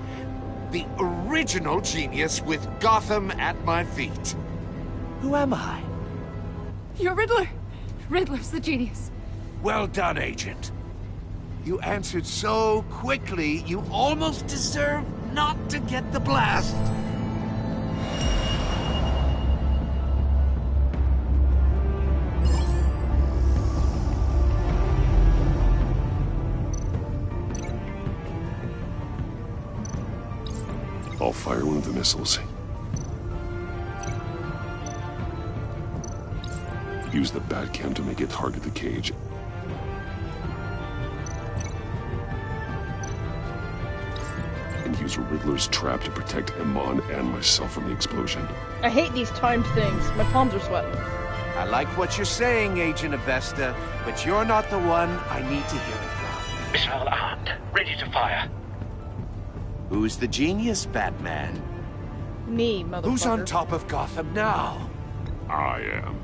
The original genius with Gotham at my feet. Who am I? You're Riddler. Riddler's the genius. Well done, Agent. You answered so quickly, you almost deserve not to get the blast. I'll fire one of the missiles. Use the Batcam to make it target the cage. And use Riddler's trap to protect Iman and myself from the explosion. I hate these timed things. My palms are sweating. I like what you're saying, Agent Avesta, but you're not the one I need to hear it from. Missile armed, ready to fire. Who's the genius, Batman? Me, motherfucker. Who's on top of Gotham now? I am.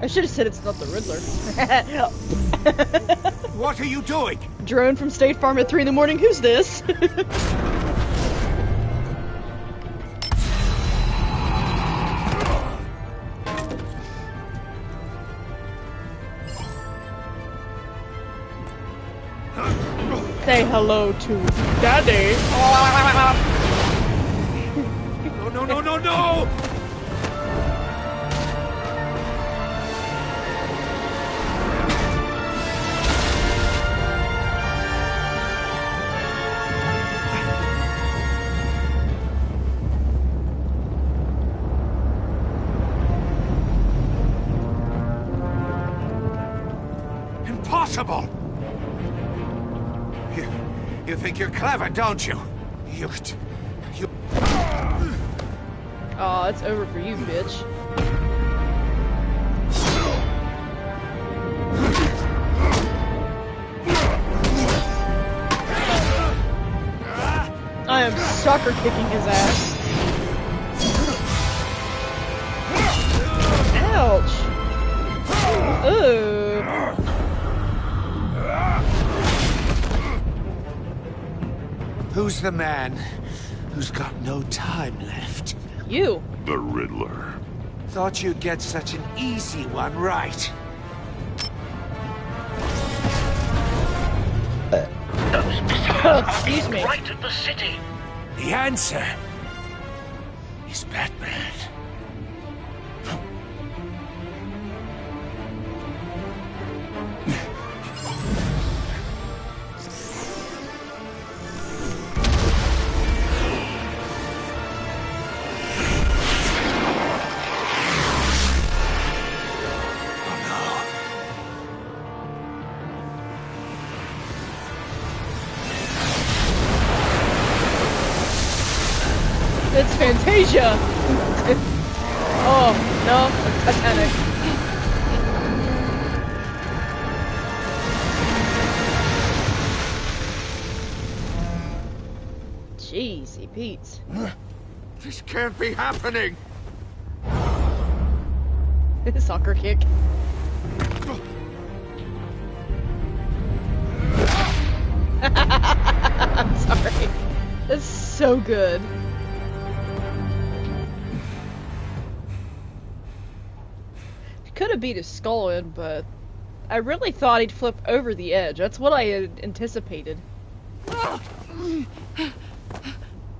I should have said it's not the Riddler. What are you doing? Drone from State Farm at 3 in the morning. Who's this? Say hello to Daddy. No, no, no, no, no! Impossible! You think you're clever, don't you? You... Aw, it's over for you, bitch. I am sucker kicking his ass. Ouch. Ooh. Who's the man who's got no time left? You. The Riddler. Thought you'd get such an easy one right. Those missiles are Excuse me. right at the city. The answer is Batman. It's Fantasia! Oh, no, Titanic. Jeezy Pete. This can't be happening! Soccer kick. I'm sorry. That's so good. Could have beat his skull in, but I really thought he'd flip over the edge. That's what I had anticipated.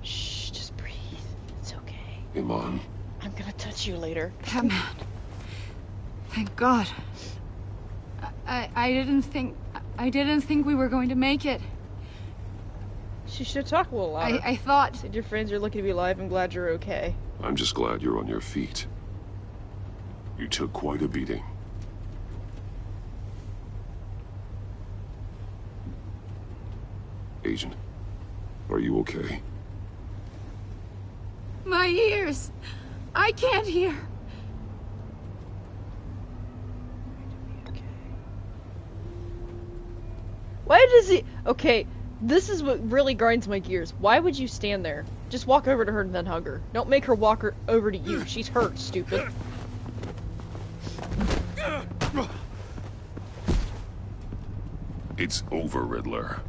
Shh, just breathe. It's okay. Iman. I'm gonna touch you later. Batman. Thank God. I didn't think we were going to make it. She should talk a little louder. I thought... Said your friends are lucky to be alive and glad you're okay. I'm just glad you're on your feet. You took quite a beating. Agent, are you okay? My ears! I can't hear. Why does he... Okay, this is what really grinds my gears. Why would you stand there? Just walk over to her and then hug her. Don't make her walk her over to you. She's hurt, stupid. It's over, Riddler.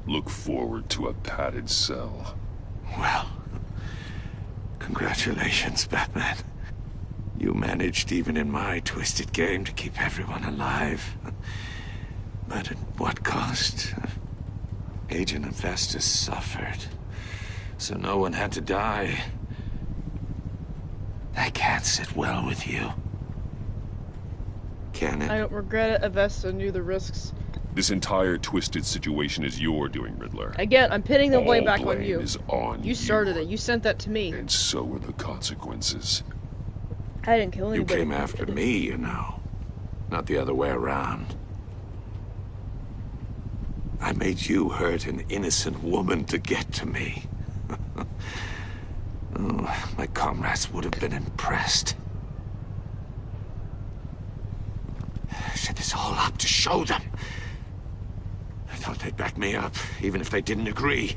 Look forward to a padded cell. Well, congratulations, Batman. You managed, even in my twisted game, to keep everyone alive. But at what cost? Agent Hephaestus suffered, so no one had to die. That can't sit well with you. Can it? I don't regret it. Avesta knew the risks. This entire twisted situation is your doing, Riddler. Again, I'm pitting the blame All back on you. is on You started it. You sent that to me. And so are the consequences. I didn't kill You anybody. came after me, you know. Not the other way around. I made you hurt an innocent woman to get to me. Oh, my comrades would have been impressed. I set this all up to show them. I thought they'd back me up, even if they didn't agree.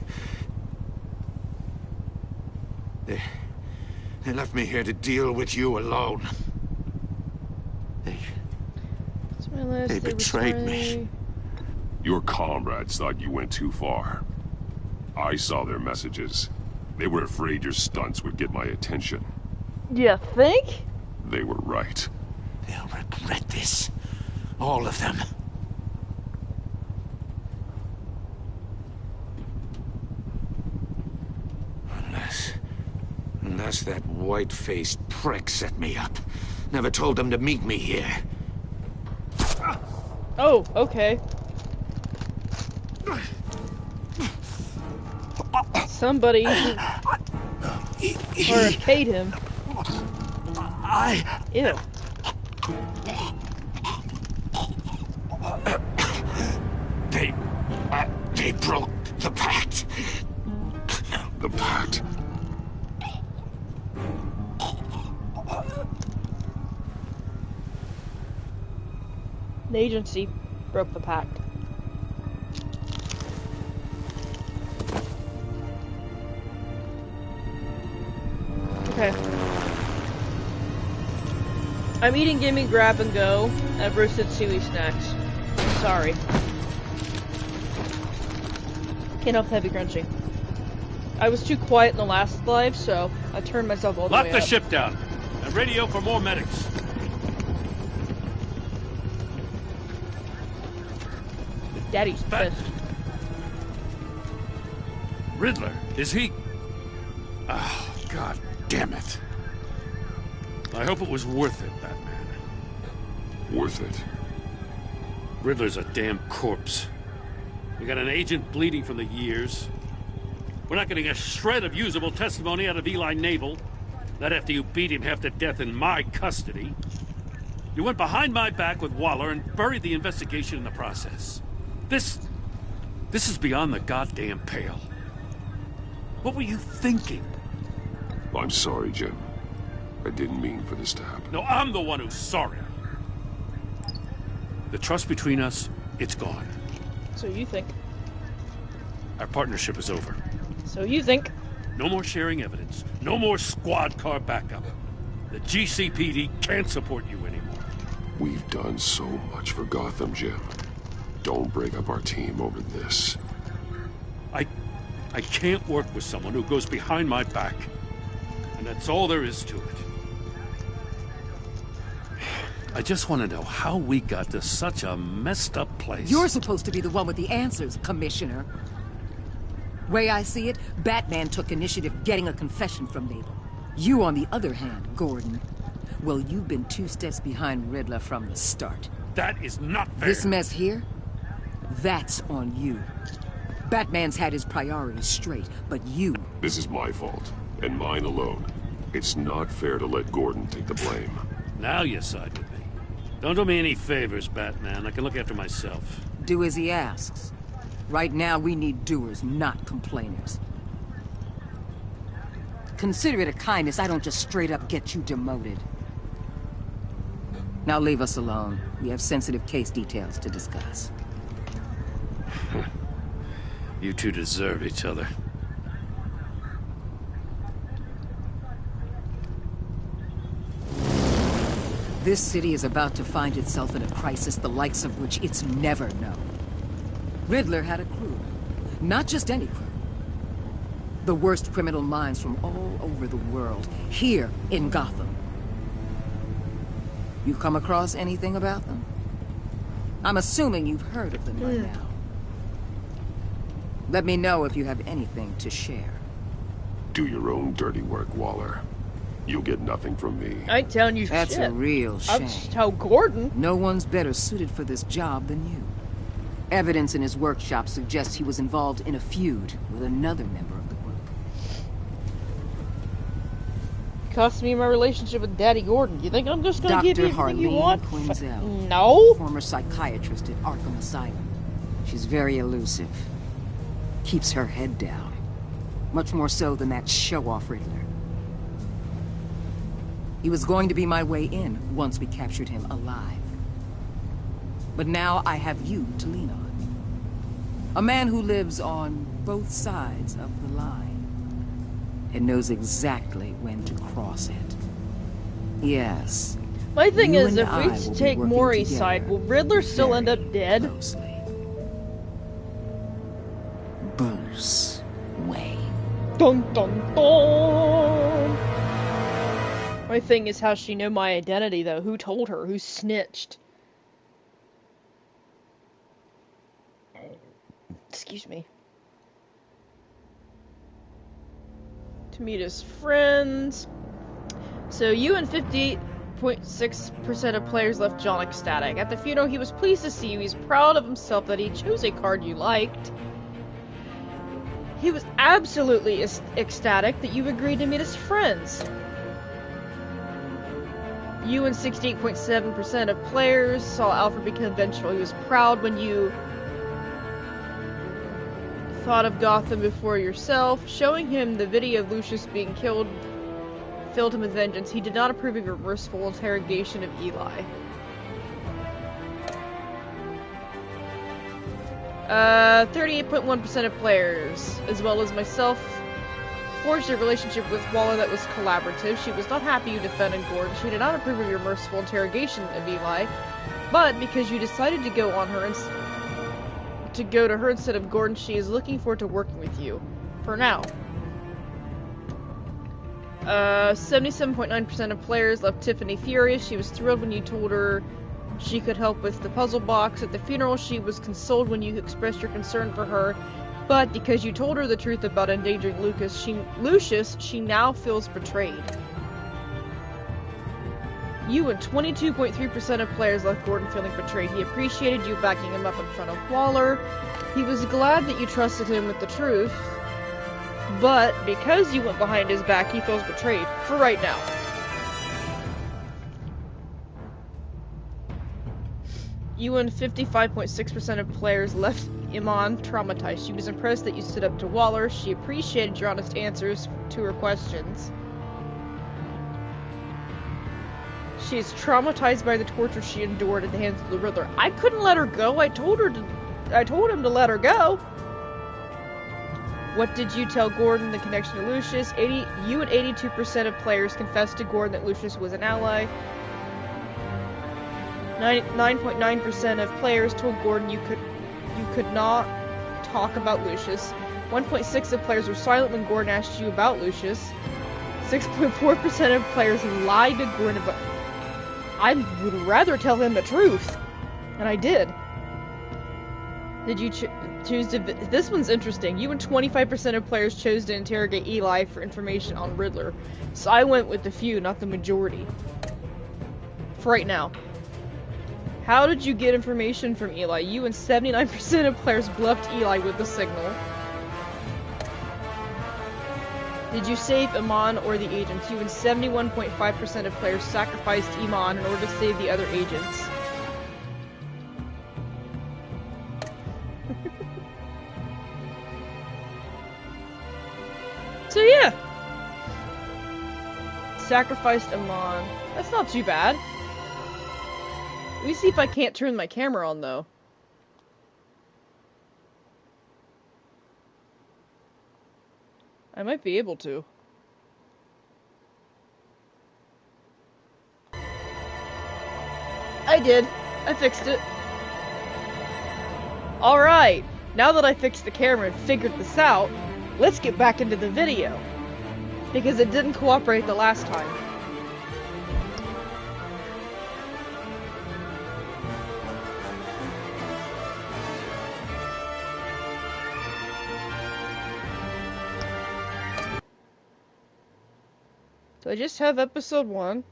They left me here to deal with you alone. They betrayed me. Your comrades thought you went too far. I saw their messages. They were afraid your stunts would get my attention. You think? They were right. They'll regret this. All of them. Unless that white-faced prick set me up. Never told them to meet me here. Oh, okay. Somebody paid him. Ew. They broke the pact. The pact? The agency broke the pact. Okay. I'm eating Gimme Grab and Go at Roasted Seaweed Snacks. Sorry. Can't help heavy crunching. I was too quiet in the last live, so I turned myself all the Lock way the up. ship down and radio for more medics. Daddy's pissed. Riddler, is he? Oh, God damn it. I hope it was worth it, Batman. Worth it? Riddler's a damn corpse. We got an agent bleeding from the years. We're not getting a shred of usable testimony out of Eli Nabel. Not after you beat him half to death in my custody. You went behind my back with Waller and buried the investigation in the process. This is beyond the goddamn pale. What were you thinking? I'm sorry, Jim. I didn't mean for this to happen. No, I'm the one who's sorry. The trust between us, it's gone. So you think. Our partnership is over. So you think. No more sharing evidence. No more squad car backup. The GCPD can't support you anymore. We've done so much for Gotham, Jim. Don't break up our team over this. I can't work with someone who goes behind my back. And that's all there is to it. I just want to know how we got to such a messed up place. You're supposed to be the one with the answers, Commissioner. Way I see it, Batman took initiative getting a confession from Nabel. You, on the other hand, Gordon, well, you've been 2 steps behind Riddler from the start. That is not fair. This mess here, that's on you. Batman's had his priorities straight, but you... This is my fault, and mine alone. It's not fair to let Gordon take the blame. Now you side with me. Don't do me any favors, Batman. I can look after myself. Do as he asks. Right now, we need doers, not complainers. Consider it a kindness I don't just straight up get you demoted. Now leave us alone. We have sensitive case details to discuss. You two deserve each other. This city is about to find itself in a crisis the likes of which it's never known. Riddler had a crew. Not just any crew. The worst criminal minds from all over the world, here in Gotham. You come across anything about them? I'm assuming you've heard of them by now. Let me know if you have anything to share. Do your own dirty work, Waller. You'll get nothing from me. I ain't telling you That's shit. a real shame. I'll just tell Gordon. No one's better suited for this job than you. Evidence in his workshop suggests he was involved in a feud with another member of the group. Cost me my relationship with Daddy Gordon. You think I'm just gonna give you everything you want? Quinzel, No. Former psychiatrist at Arkham Asylum. She's very elusive. Keeps her head down. Much more so than that show-off Riddler. He was going to be my way in once we captured him alive. But now I have you to lean on. A man who lives on both sides of the line and knows exactly when to cross it. Yes. My thing you is, and if I we will be take working Maury's together side, will Riddler still end up dead? closely. Bruce Wayne. Dun dun dun! My thing is, how she know my identity, though? Who told her? Who snitched? Excuse me. To meet his friends. So you and 58.6% of players left John ecstatic. At the funeral, he was pleased to see you. He's proud of himself that he chose a card you liked. He was absolutely ecstatic that you agreed to meet his friends. You and 68.7% of players saw Alfred become vengeful. He was proud when you thought of Gotham before yourself. Showing him the video of Lucius being killed filled him with vengeance. He did not approve of your merciful interrogation of Eli. 38.1% of players, as well as myself, forged a relationship with Waller that was collaborative. She was not happy you defended Gordon. She did not approve of your merciful interrogation of Eli, but because you decided to go on her to her instead of Gordon, she is looking forward to working with you. For now. 77.9% of players left Tiffany furious. She was thrilled when you told her she could help with the puzzle box. At the funeral, she was consoled when you expressed your concern for her, but because you told her the truth about endangering Lucius, she now feels betrayed. You and 22.3% of players left Gordon feeling betrayed. He appreciated you backing him up in front of Waller. He was glad that you trusted him with the truth, but because you went behind his back, he feels betrayed for right now. You and 55.6% of players left Iman traumatized. She was impressed that you stood up to Waller. She appreciated your honest answers to her questions. She is traumatized by the torture she endured at the hands of the Riddler. I couldn't let her go. I told him to let her go. What did you tell Gordon? The connection to Lucius. You and 82% of players confessed to Gordon that Lucius was an ally. 9.9% of players told Gordon you could not talk about Lucius. 1.6% of players were silent when Gordon asked you about Lucius. 6.4% of players lied to Gordon about... I would rather tell him the truth. And I did. Did you choose to... This one's interesting. You and 25% of players chose to interrogate Eli for information on Riddler. So I went with the few, not the majority. For right now. How did you get information from Eli? You and 79% of players bluffed Eli with the signal. Did you save Iman or the agents? You and 71.5% of players sacrificed Iman in order to save the other agents. So yeah. Sacrificed Amon. That's not too bad. Let me see if I can't turn my camera on, though. I might be able to. I did. I fixed it. Alright, now that I fixed the camera and figured this out, let's get back into the video. Because it didn't cooperate the last time. So I just have episode 1.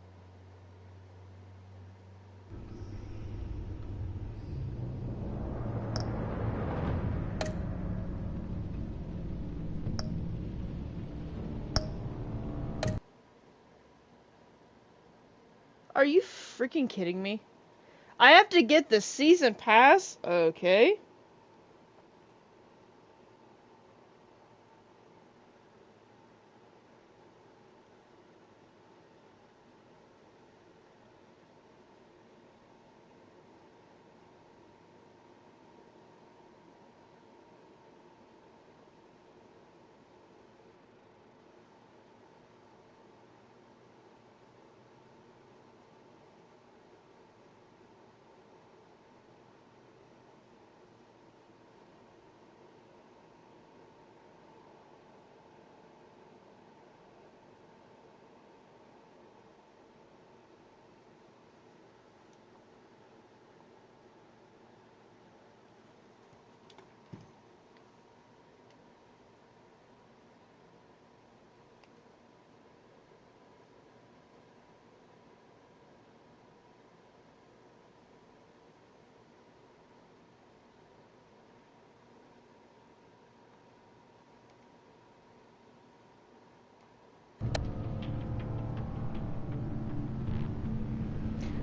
Are you freaking kidding me? I have to get the season pass? Okay.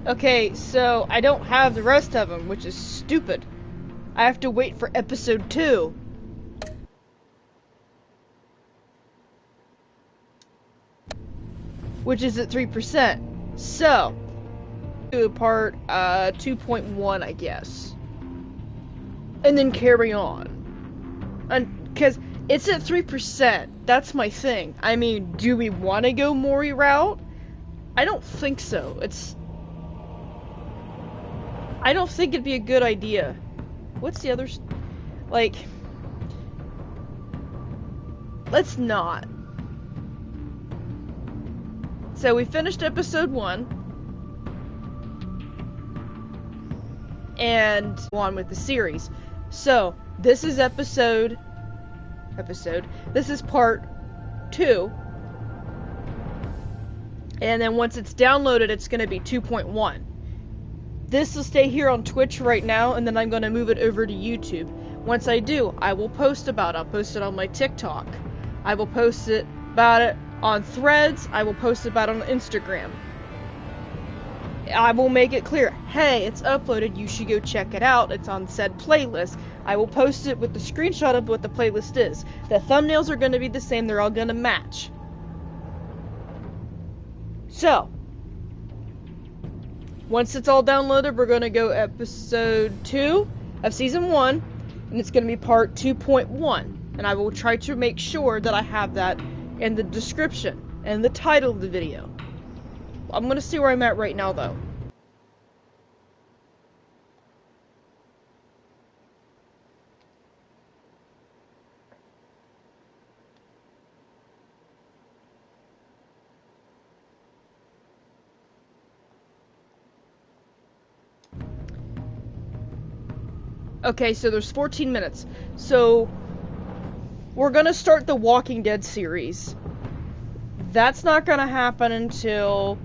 Okay, so I don't have the rest of them, which is stupid. I have to wait for episode 2. Which is at 3%. So, do part 2.1, I guess. And then carry on. And because it's at 3%. That's my thing. I mean, do we want to go Mori route? I don't think so. I don't think it'd be a good idea. What's the other... Like... Let's not. So we finished episode 1. And on with the series. So, this is episode... This is part 2. And then once it's downloaded, it's going to be 2.1. This will stay here on Twitch right now, and then I'm going to move it over to YouTube. Once I do, I will post about it. I'll post it on my TikTok. I will post about it on Threads. I will post about it on Instagram. I will make it clear, hey, it's uploaded, you should go check it out. It's on said playlist. I will post it with the screenshot of what the playlist is. The thumbnails are going to be the same. They're all going to match. So, once it's all downloaded, we're going to go episode 2 of season 1, and it's going to be part 2.1. And I will try to make sure that I have that in the description and the title of the video. I'm going to see where I'm at right now, though. Okay, so there's 14 minutes. So, we're gonna start the Walking Dead series. That's not gonna happen until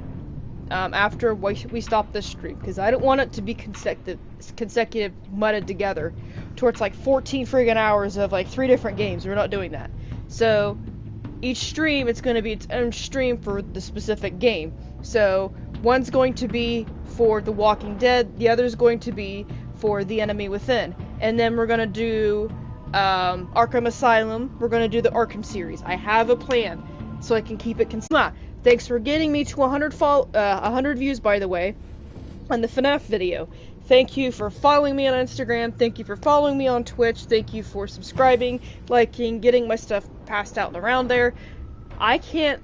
after we stop this stream, because I don't want it to be consecutive mudded together towards like 14 friggin' hours of like 3 different games. We're not doing that. So, each stream, it's gonna be its own stream for the specific game. So, one's going to be for The Walking Dead, the other's going to be for The Enemy Within. And then we're gonna do Arkham Asylum. We're gonna do the Arkham series. I have a plan, so I can keep it consistent. Thanks for getting me to 100 views, by the way, on the FNAF video. Thank you for following me on Instagram. Thank you for following me on Twitch. Thank you for subscribing, liking, getting my stuff passed out and around there. I can't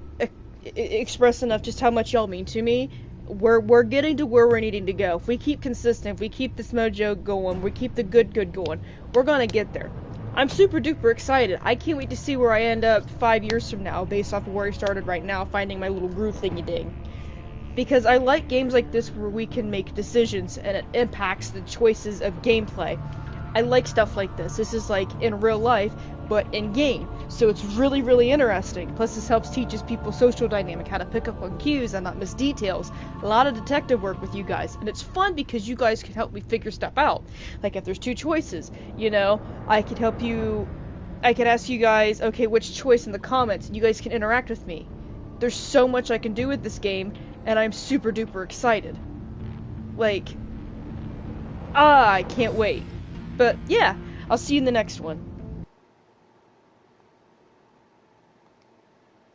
express enough just how much y'all mean to me. We're getting to where we're needing to go. If we keep consistent, if we keep this mojo going, we keep the good going, we're gonna get there. I'm super duper excited. I can't wait to see where I end up 5 years from now, based off of where I started right now, finding my little groove thingy-ding. Because I like games like this where we can make decisions and it impacts the choices of gameplay. I like stuff like this. This is like in real life, but in game. So it's really, really interesting. Plus this helps teaches people social dynamic, how to pick up on cues and not miss details. A lot of detective work with you guys. And it's fun because you guys can help me figure stuff out. Like if there's two choices, you know, I could help you, I could ask you guys, okay, which choice in the comments, and you guys can interact with me. There's so much I can do with this game, and I'm super duper excited. Like, I can't wait. But yeah, I'll see you in the next one.